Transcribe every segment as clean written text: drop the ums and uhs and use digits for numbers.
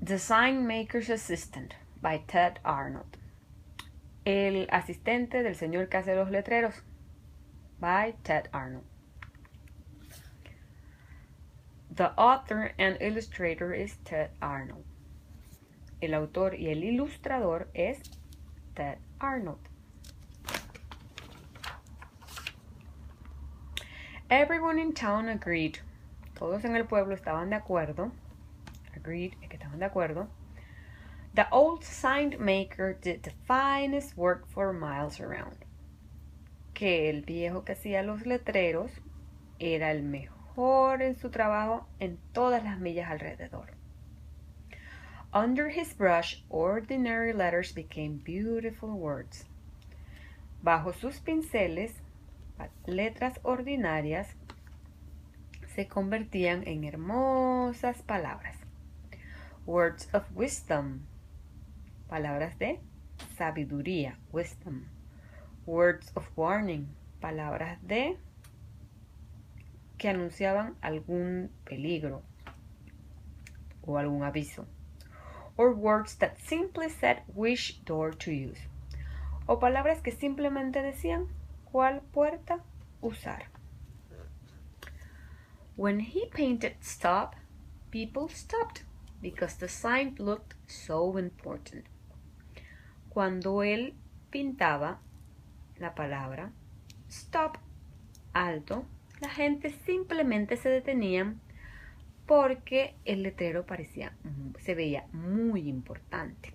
The Signmaker's Assistant by Tedd Arnold. El asistente del señor que hace los letreros by Tedd Arnold. The author and illustrator is Tedd Arnold. El autor y el ilustrador es Tedd Arnold. Everyone in town agreed. Todos en el pueblo estaban de acuerdo. Agreed, que estaban de acuerdo. The old Signmaker did the finest work for miles around. Que el viejo que hacía los letreros era el mejor en su trabajo en todas las millas alrededor. Under his brush, ordinary letters became beautiful words. Bajo sus pinceles, letras ordinarias se convertían en hermosas palabras. Words of wisdom, palabras de sabiduría, wisdom. Words of warning, palabras de que anunciaban algún peligro o algún aviso. Or words that simply said which door to use. O palabras que simplemente decían cuál puerta usar. When he painted stop, people stopped because the sign looked so important. Cuando él pintaba la palabra stop, alto, la gente simplemente se detenía porque el letrero se veía muy importante.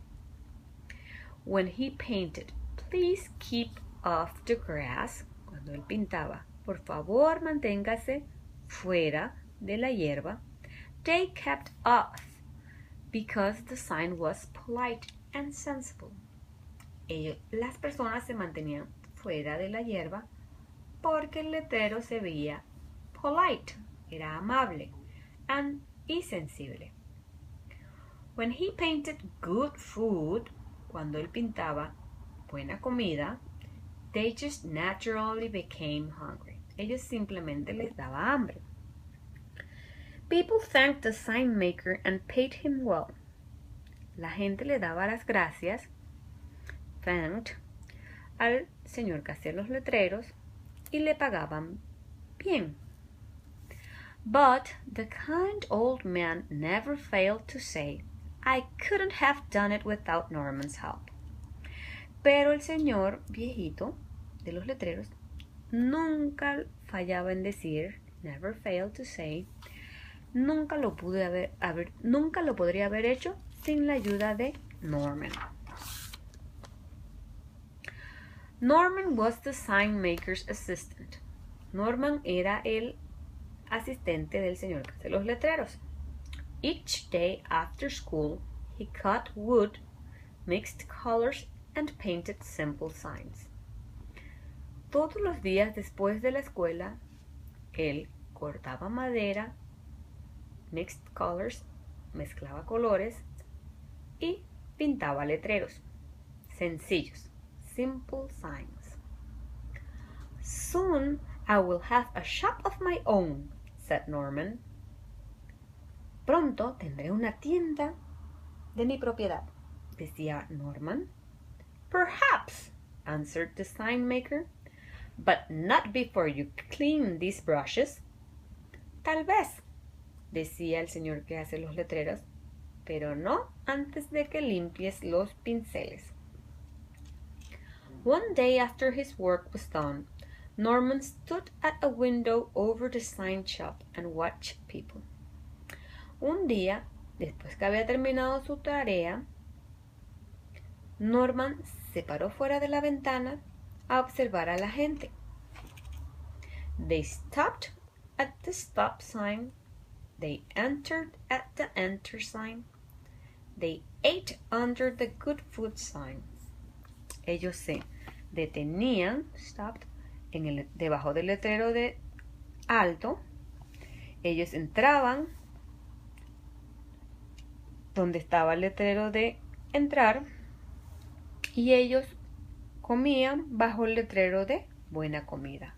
When he painted, please keep off the grass. Cuando él pintaba, por favor manténgase fuera de la hierba. They kept off because the sign was polite and sensible. Las personas se mantenían fuera de la hierba porque el letrero se veía polite, era amable, y sensible. When he painted good food, cuando él pintaba buena comida, they just naturally became hungry. Ellos simplemente les daba hambre. People thanked the Signmaker and paid him well. La gente le daba las gracias, thanked, al señor que hacía los letreros y le pagaban bien. But the kind old man never failed to say, I couldn't have done it without Norman's help. Pero el señor viejito de los letreros nunca fallaba en decir, never failed to say, nunca lo podría haber hecho sin la ayuda de Norman. Norman was the Signmaker's assistant. Norman era el asistente del señor que hace los letreros. Each day after school, he cut wood, mixed colors, and painted simple signs. Todos los días después de la escuela, él cortaba madera, mixed colors, mezclaba colores y pintaba letreros sencillos, simple signs. Soon I will have a shop of my own, said Norman. Pronto tendré una tienda de mi propiedad, decía Norman. Perhaps, answered the Signmaker, but not before you clean these brushes. Tal vez, decía el señor que hace los letreros, pero no antes de que limpies los pinceles. One day after his work was done, Norman stood at a window over the sign shop and watched people. Un día, después que había terminado su tarea, Norman se paró fuera de la ventana a observar a la gente. They stopped at the stop sign. They entered at the enter sign. They ate under the good food sign. Ellos se detenían, stopped, debajo del letrero de alto. Ellos entraban donde estaba el letrero de entrar y ellos comían bajo el letrero de buena comida.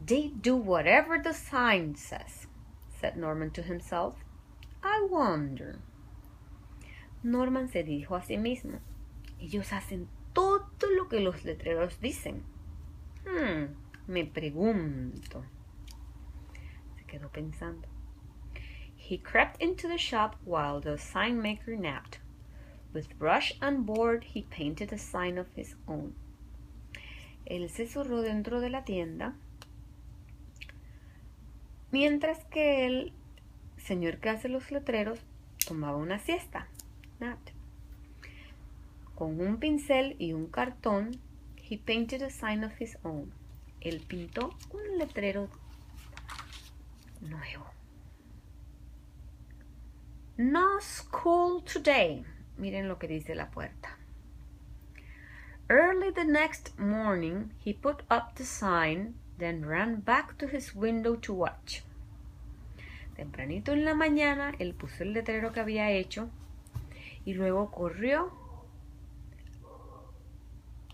They do whatever the sign says, said Norman to himself. I wonder. Norman se dijo a sí mismo. Ellos hacen todo lo que los letreros dicen. Me pregunto. Se quedó pensando. He crept into the shop while the Signmaker napped. With brush and board he painted a sign of his own. Él se zurró dentro de la tienda, mientras que el señor que hace los letreros tomaba una siesta. Napped. Con un pincel y un cartón, he painted a sign of his own. Él pintó un letrero nuevo. No school today. Miren lo que dice la puerta. Early the next morning, he put up the sign, then ran back to his window to watch. Tempranito en la mañana, él puso el letrero que había hecho y luego corrió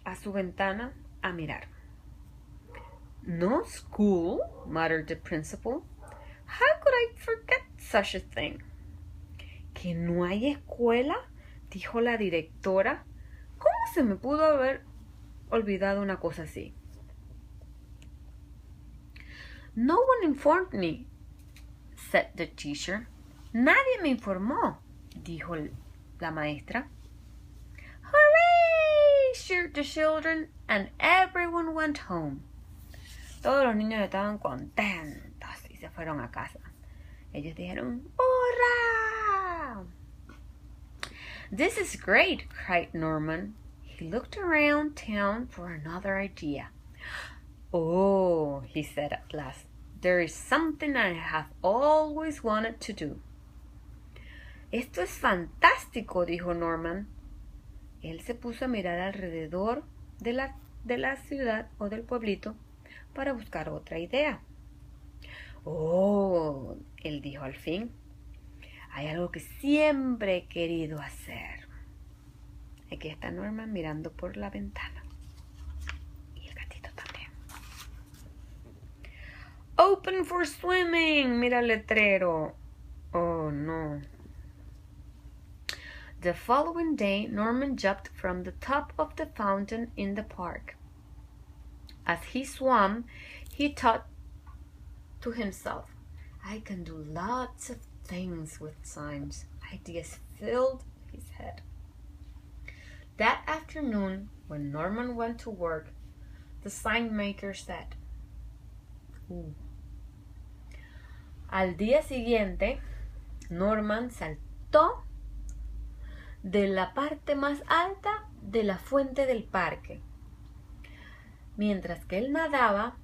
a su ventana a mirar. No school, muttered the principal. How could I forget such a thing? ¿Que no hay escuela? Dijo la directora. ¿Cómo se me pudo haber olvidado una cosa así? No one informed me, said the teacher. Nadie me informó, dijo la maestra. Hooray! Cheered the children, and everyone went home. Todos los niños estaban contentos y se fueron a casa. Ellos dijeron, ¡hurra! This is great, cried Norman. He looked around town for another idea. Oh, he said at last, there is something I have always wanted to do. Esto es fantástico, dijo Norman. Él se puso a mirar alrededor de la ciudad o del pueblito para buscar otra idea. Oh, él dijo al fin, hay algo que siempre he querido hacer. Aquí está Norman mirando por la ventana. Y el gatito también. Open for swimming. Mira el letrero. Oh, no. The following day, Norman jumped from the top of the fountain in the park. As he swam, he thought to himself, I can do lots of things with signs. Ideas filled his head. That afternoon, when Norman went to work, the Signmaker said, Al día siguiente, Norman saltó de la parte más alta de la fuente del parque. Mientras que él nadaba,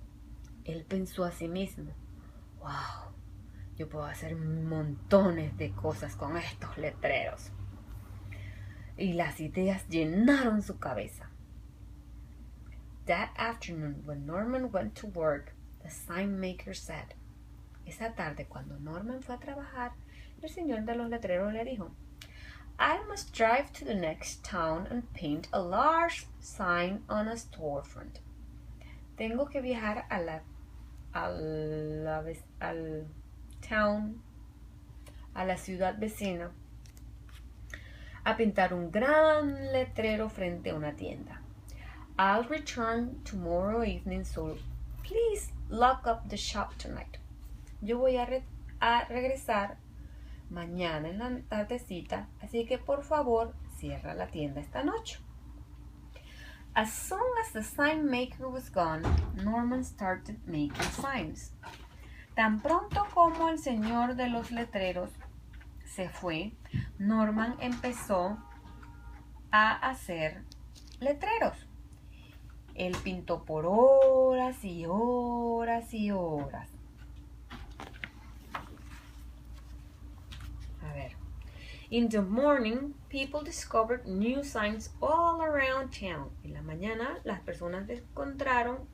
él pensó a sí mismo, wow, yo puedo hacer montones de cosas con estos letreros. Y las ideas llenaron su cabeza. That afternoon, when Norman went to work, the Signmaker said, esa tarde, cuando Norman fue a trabajar, el señor de los letreros le dijo, I must drive to the next town and paint a large sign on a storefront. Tengo que viajar al town, a la ciudad vecina, a pintar un gran letrero frente a una tienda. I'll return tomorrow evening, so please lock up the shop tonight. Yo voy a regresar mañana en la tardecita, así que por favor cierra la tienda esta noche. As soon as the sign maker was gone, Norman started making signs. Tan pronto como el señor de los letreros se fue, Norman empezó a hacer letreros. Él pintó por horas y horas y horas. A ver. In the morning, people discovered new signs all around town. En la mañana, las personas encontraron,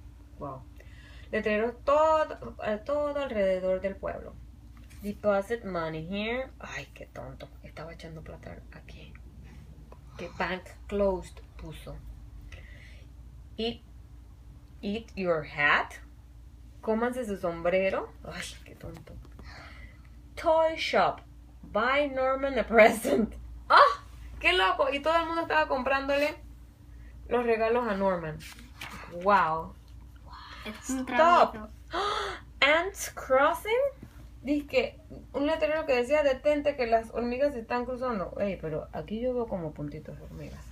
letreros todo alrededor del pueblo. Deposit money here. Ay, qué tonto. Estaba echando plata aquí. Que bank closed puso. Eat your hat. Cómanse su sombrero. Ay, qué tonto. Toy shop. buy Norman a present. ¡Ah! ¡Qué loco! Y todo el mundo estaba comprándole los regalos a Norman. ¡Wow! Stop. Ants crossing. Dice que un letrero que decía detente que las hormigas se están cruzando. Ey, pero aquí yo veo como puntitos de hormigas.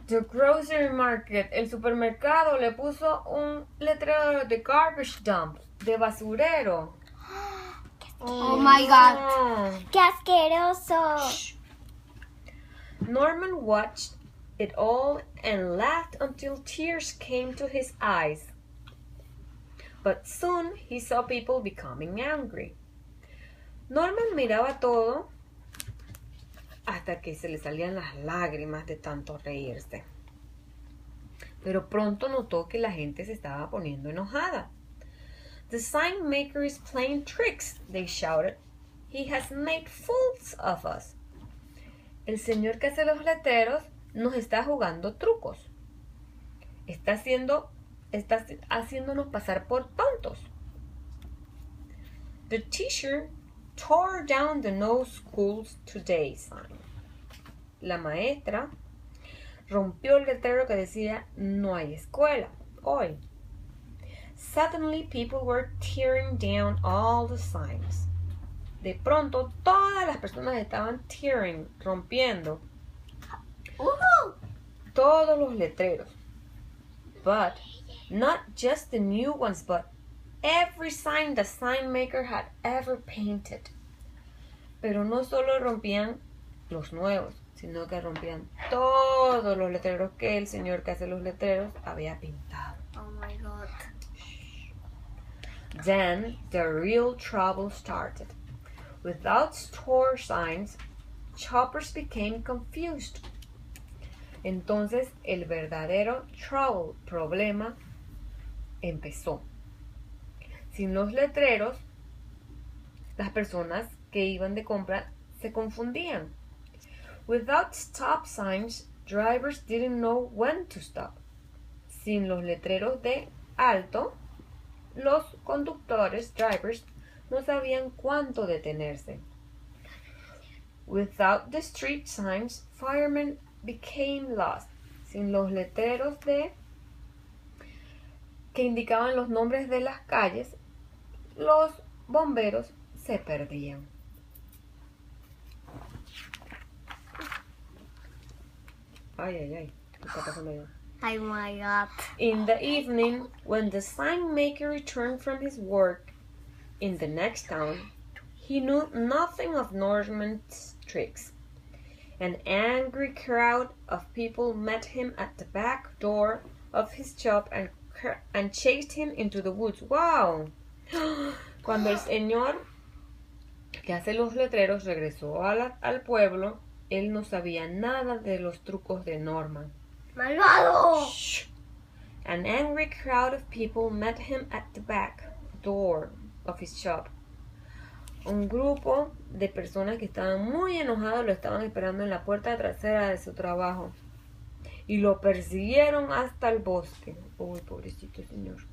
The grocery market. El supermercado le puso un letrero de garbage dump, de basurero. Oh my God. ¡Qué asqueroso! Shh. Norman watched it all and laughed until tears came to his eyes. But soon he saw people becoming angry. Norman miraba todo hasta que se le salían las lágrimas de tanto reírse. Pero pronto notó que la gente se estaba poniendo enojada. The Signmaker is playing tricks, they shouted. He has made fools of us. El señor que hace los letreros nos está jugando trucos. Está haciéndonos pasar por tontos. The teacher tore down the no schools today sign. La maestra rompió el letrero que decía no hay escuela hoy. Suddenly people were tearing down all the signs. De pronto todas las personas estaban tearing, rompiendo todos los letreros. But not just the new ones, but every sign the Signmaker had ever painted. Pero no solo rompían los nuevos, sino que rompían todos los letreros que el señor que hace los letreros había pintado. Oh my God. Then the real trouble started. Without store signs, shoppers became confused. Entonces el verdadero problema empezó. Sin los letreros, las personas que iban de compra se confundían. Without stop signs, drivers didn't know when to stop. Sin los letreros de alto, los conductores, drivers, no sabían cuánto detenerse. Without the street signs, firemen became lost. Sin los letreros que indicaban los nombres de las calles, los bomberos se perdían. Ay, ¿qué está pasando allá? Oh my God. In the evening, when the Signmaker returned from his work in the next town, he knew nothing of Norman's tricks. An angry crowd of people met him at the back door of his shop and chased him into the woods. ¡Wow! Cuando el señor que hace los letreros regresó al pueblo, él no sabía nada de los trucos de Norman. ¡Malvado! Shh. An angry crowd of people met him at the back door of his shop. Un grupo de personas que estaban muy enojados lo estaban esperando en la puerta trasera de su trabajo y lo persiguieron hasta el bosque. Uy, pobrecito señor.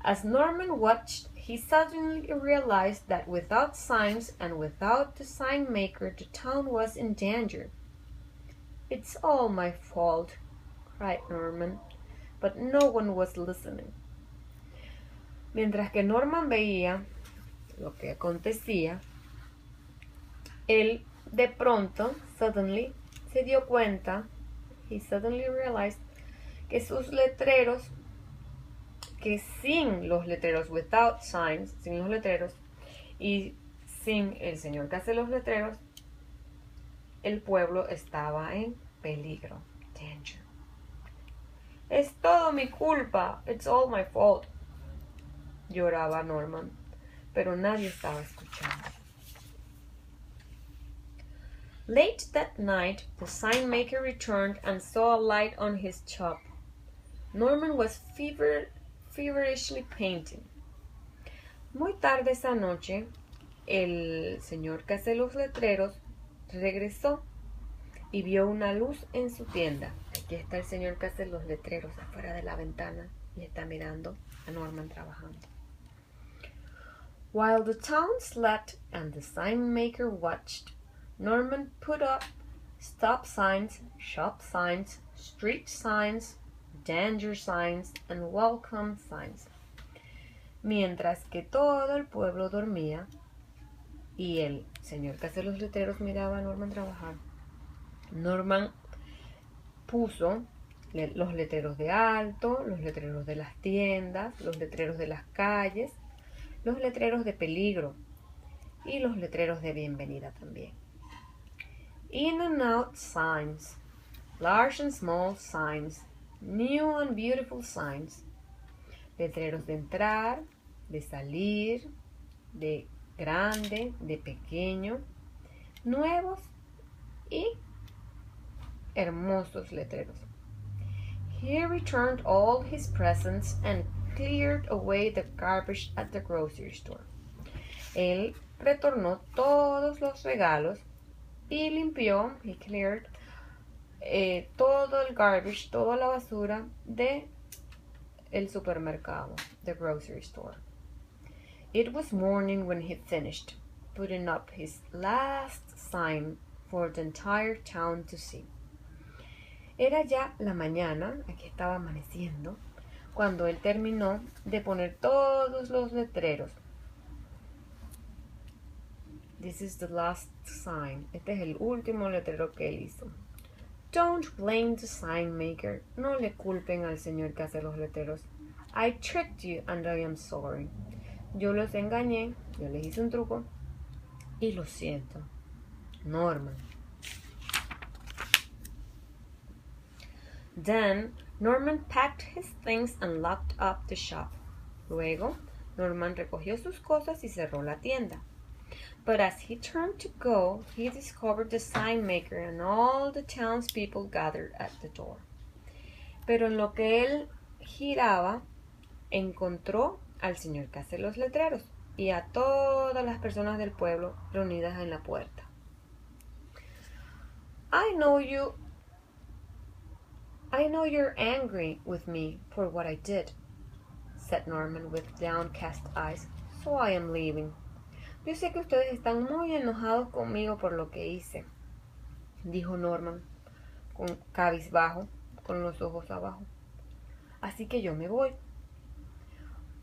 As Norman watched, he suddenly realized that without signs and without the Signmaker, the town was in danger. It's all my fault, cried Norman, but no one was listening. Mientras que Norman veía lo que acontecía, él de pronto, suddenly, se dio cuenta, he suddenly realized, que sus letreros, que sin los letreros, without signs, sin los letreros, y sin el señor que hace los letreros, el pueblo estaba en peligro, danger. Es todo mi culpa, it's all my fault, lloraba Norman, pero nadie estaba escuchando. Late that night, the Signmaker returned and saw a light on his shop. Norman was feverishly painting. Muy tarde esa noche, el señor que hace los letreros regresó y vio una luz en su tienda. Aquí está el señor que hace los letreros afuera de la ventana y está mirando a Norman trabajando. While the town slept and the Signmaker watched, Norman put up stop signs, shop signs, street signs, danger signs, and welcome signs. Mientras que todo el pueblo dormía y el señor que hace los letreros miraba a Norman trabajar, Norman puso los letreros de alto, los letreros de las tiendas, los letreros de las calles, los letreros de peligro y los letreros de bienvenida también. In and out signs, large and small signs, new and beautiful signs, letreros de entrar, de salir, de grande, de pequeño, nuevos y hermosos letreros. He returned all his presents and cleared away the garbage at the grocery store. Él retornó todos los regalos y limpió, he cleared, todo el garbage, toda la basura de el supermercado, the grocery store. It was morning when he finished putting up his last sign for the entire town to see. Era ya la mañana, aquí estaba amaneciendo, cuando él terminó de poner todos los letreros. This is the last sign. Este es el último letrero que él hizo. Don't blame the Signmaker. No le culpen al señor que hace los letreros. I tricked you and I am sorry. Yo los engañé, yo les hice un truco y lo siento. Norman. Then Norman packed his things and locked up the shop. Luego, Norman recogió sus cosas y cerró la tienda. But as he turned to go, he discovered the Signmaker and all the townspeople gathered at the door. Pero en lo que él giraba, encontró al señor que hace los letreros y a todas las personas del pueblo reunidas en la puerta. I know you're angry with me for what I did, said Norman with downcast eyes, so I am leaving. Yo sé que ustedes están muy enojados conmigo por lo que hice, dijo Norman, con cabizbajo, con los ojos abajo. Así que yo me voy.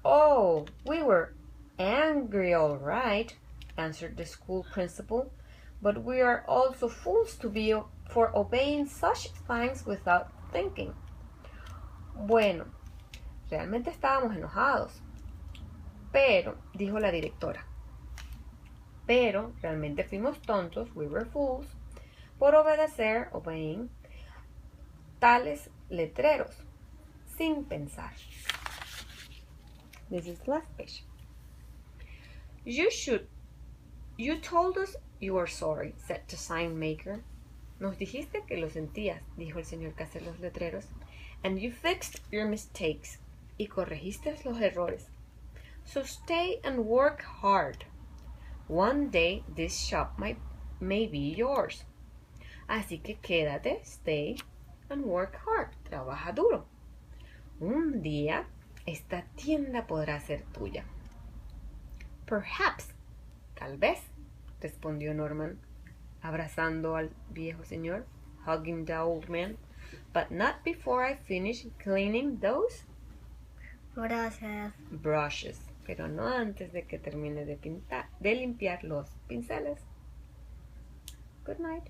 Oh, we were angry, all right, answered the school principal, but we are also fools for obeying such things without thinking. Bueno, realmente estábamos enojados, pero, dijo la directora, pero realmente fuimos tontos, we were fools, por obedecer, obeying, tales letreros, sin pensar. This is the last page. You told us you were sorry, said the Signmaker. Nos dijiste que lo sentías, dijo el señor que hace los letreros. And you fixed your mistakes. Y corregiste los errores. So stay and work hard. One day this shop may be yours. Así que quédate, stay, and work hard. Trabaja duro. Un día esta tienda podrá ser tuya. Perhaps, tal vez, respondió Norman, abrazando al viejo señor, hugging the old man, but not before I finish cleaning those brushes, pero no antes de que termine de limpiar los pinceles. Good night.